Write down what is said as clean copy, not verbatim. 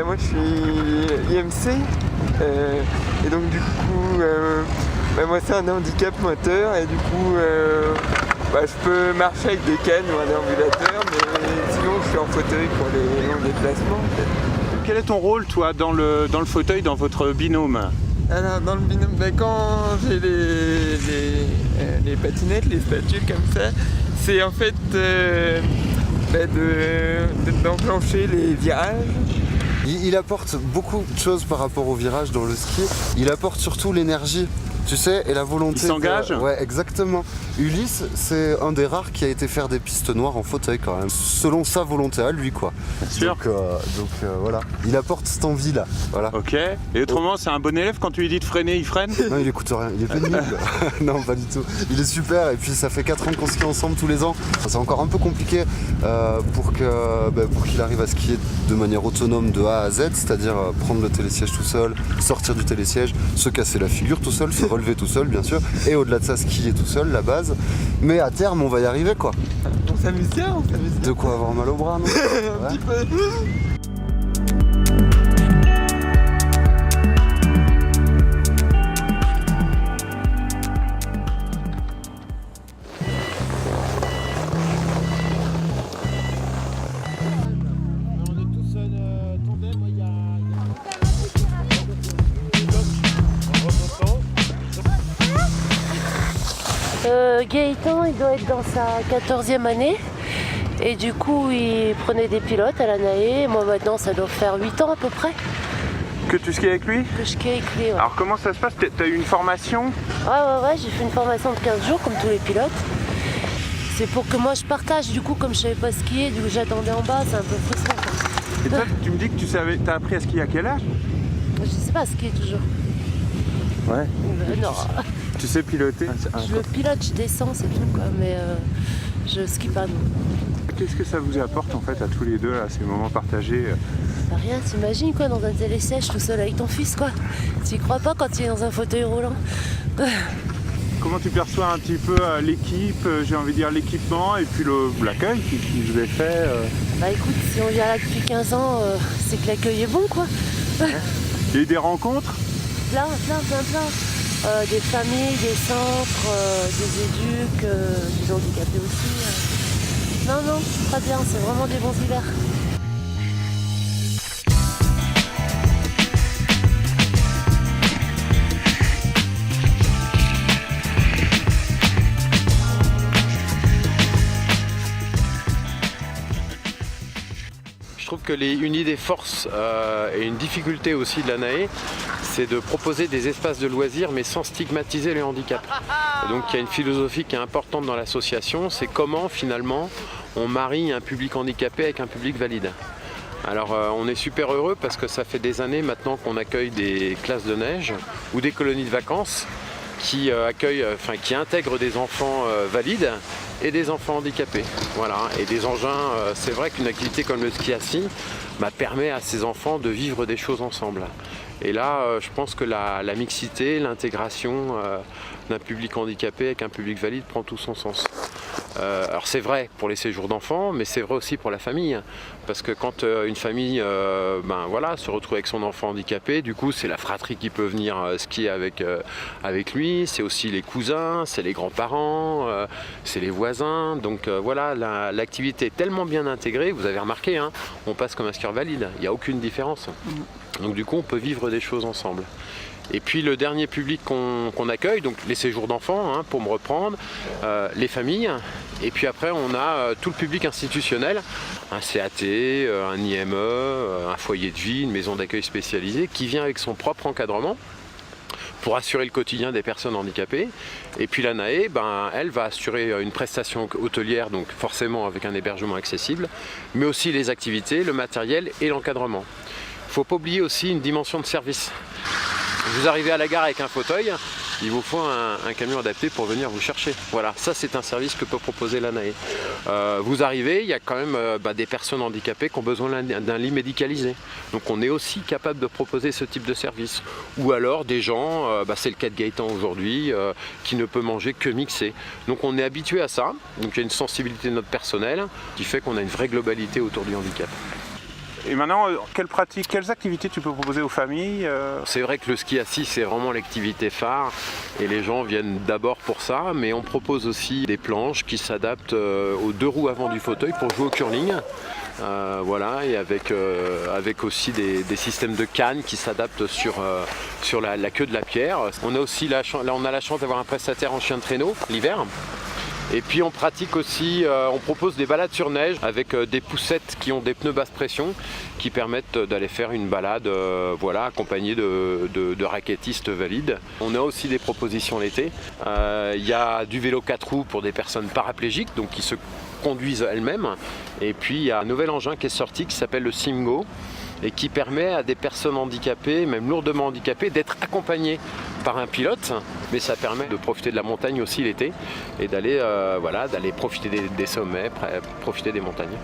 moi je suis IMC et donc du coup moi c'est un handicap moteur et du coup je peux marcher avec des cannes ou un déambulateur, mais sinon je suis en fauteuil pour les longs déplacements en fait. Quel est ton rôle toi dans le fauteuil, dans votre binôme? Alors dans le binôme, quand j'ai les patinettes, les spatules comme ça, c'est en fait d'enclencher les virages. Il apporte beaucoup de choses par rapport au virage dans le ski. Il apporte surtout l'énergie, tu sais, et la volonté. Il s'engage. Ouais, exactement. Ulysse, c'est un des rares qui a été faire des pistes noires en fauteuil quand même, selon sa volonté à lui, quoi. Bien sûr. Donc voilà, il apporte cette envie-là. Voilà. Ok. Et autrement, c'est un bon élève, quand tu lui dis de freiner, il freine? Non, il écoute rien, il est pénible. Non, pas du tout. Il est super, et puis ça fait 4 ans qu'on skie ensemble tous les ans. C'est encore un peu compliqué pour qu'il arrive à skier de manière autonome de A à Z, c'est-à-dire prendre le télésiège tout seul, sortir du télésiège, se casser la figure tout seul, se relever tout seul bien sûr, et au-delà de ça skier tout seul, la base. Mais à terme on va y arriver quoi. On s'amuse bien, De quoi avoir mal au bras, non? Un petit peu. Gaëtan, il doit être dans sa 14e année et du coup il prenait des pilotes à la NAE. Moi maintenant ça doit faire 8 ans à peu près Que tu skis avec lui? que je skie avec lui. Ouais. Alors comment ça se passe? T'as eu une formation? Ouais, j'ai fait une formation de 15 jours comme tous les pilotes. C'est pour que moi je partage, du coup comme je savais pas skier, du coup j'attendais en bas, c'est un peu frustrant quoi. Et toi, tu me dis que t'as appris à skier à quel âge? Je sais pas skier toujours. Ouais. Non, Tu sais piloter? je pilote, je descends, c'est tout quoi, mais je skie pas non. Qu'est-ce que ça vous apporte en fait à tous les deux là, ces moments partagés? Bah, rien, t'imagines quoi, dans un télésiège tout seul avec ton fils quoi. Tu y crois pas quand tu es dans un fauteuil roulant. Comment tu perçois un petit peu l'équipe, j'ai envie de dire l'équipement et puis l'accueil qui vous est fait? Bah écoute, si on vient là depuis 15 ans, c'est que l'accueil est bon quoi. Il y a eu des rencontres? Plein. Des familles, des centres, des éduques, des handicapés aussi. Non, très bien, c'est vraiment des bons hivers. Je trouve que une des forces et une difficulté aussi de la NAE, c'est de proposer des espaces de loisirs mais sans stigmatiser les handicaps. Et donc il y a une philosophie qui est importante dans l'association, c'est comment finalement on marie un public handicapé avec un public valide. Alors on est super heureux parce que ça fait des années maintenant qu'on accueille des classes de neige ou des colonies de vacances qui intègrent des enfants valides et des enfants handicapés. Voilà. Et des engins, c'est vrai qu'une activité comme le ski assis permet à ces enfants de vivre des choses ensemble. Et là, je pense que la mixité, l'intégration d'un public handicapé avec un public valide prend tout son sens. Alors c'est vrai pour les séjours d'enfants, mais c'est vrai aussi pour la famille. Parce que quand une famille se retrouve avec son enfant handicapé, du coup c'est la fratrie qui peut venir skier avec lui, c'est aussi les cousins, c'est les grands-parents, c'est les voisins. Donc voilà, l'activité est tellement bien intégrée, vous avez remarqué, hein, on passe comme un skieur valide, il n'y a aucune différence. Donc du coup on peut vivre des choses ensemble. Et puis le dernier public qu'on accueille, donc les séjours d'enfants, pour me reprendre, les familles, et puis après on a tout le public institutionnel, un CAT, un IME, un foyer de vie, une maison d'accueil spécialisée, qui vient avec son propre encadrement pour assurer le quotidien des personnes handicapées. Et puis la NAE, elle va assurer une prestation hôtelière, donc forcément avec un hébergement accessible, mais aussi les activités, le matériel et l'encadrement. Il ne faut pas oublier aussi une dimension de service. Vous arrivez à la gare avec un fauteuil, il vous faut un camion adapté pour venir vous chercher. Voilà, ça c'est un service que peut proposer la NAE. Vous arrivez, il y a quand même des personnes handicapées qui ont besoin d'un lit médicalisé. Donc on est aussi capable de proposer ce type de service. Ou alors des gens, c'est le cas de Gaëtan aujourd'hui, qui ne peut manger que mixé. Donc on est habitué à ça, donc il y a une sensibilité de notre personnel qui fait qu'on a une vraie globalité autour du handicap. Et maintenant, quelles activités tu peux proposer aux familles C'est vrai que le ski assis, c'est vraiment l'activité phare et les gens viennent d'abord pour ça, mais on propose aussi des planches qui s'adaptent aux 2 roues avant du fauteuil pour jouer au curling. Voilà, et avec aussi des systèmes de cannes qui s'adaptent sur la queue de la pierre. On a aussi la chance d'avoir un prestataire en chien de traîneau l'hiver. Et puis on pratique aussi, on propose des balades sur neige avec des poussettes qui ont des pneus basse pression qui permettent d'aller faire une balade voilà, accompagnée de raquettistes valides. On a aussi des propositions l'été. Il y a du vélo 4 roues pour des personnes paraplégiques, donc qui se conduisent elles-mêmes. Et puis il y a un nouvel engin qui est sorti qui s'appelle le Simgo et qui permet à des personnes handicapées, même lourdement handicapées, d'être accompagnées par un pilote, mais ça permet de profiter de la montagne aussi l'été et d'aller voilà, profiter des sommets, profiter des montagnes.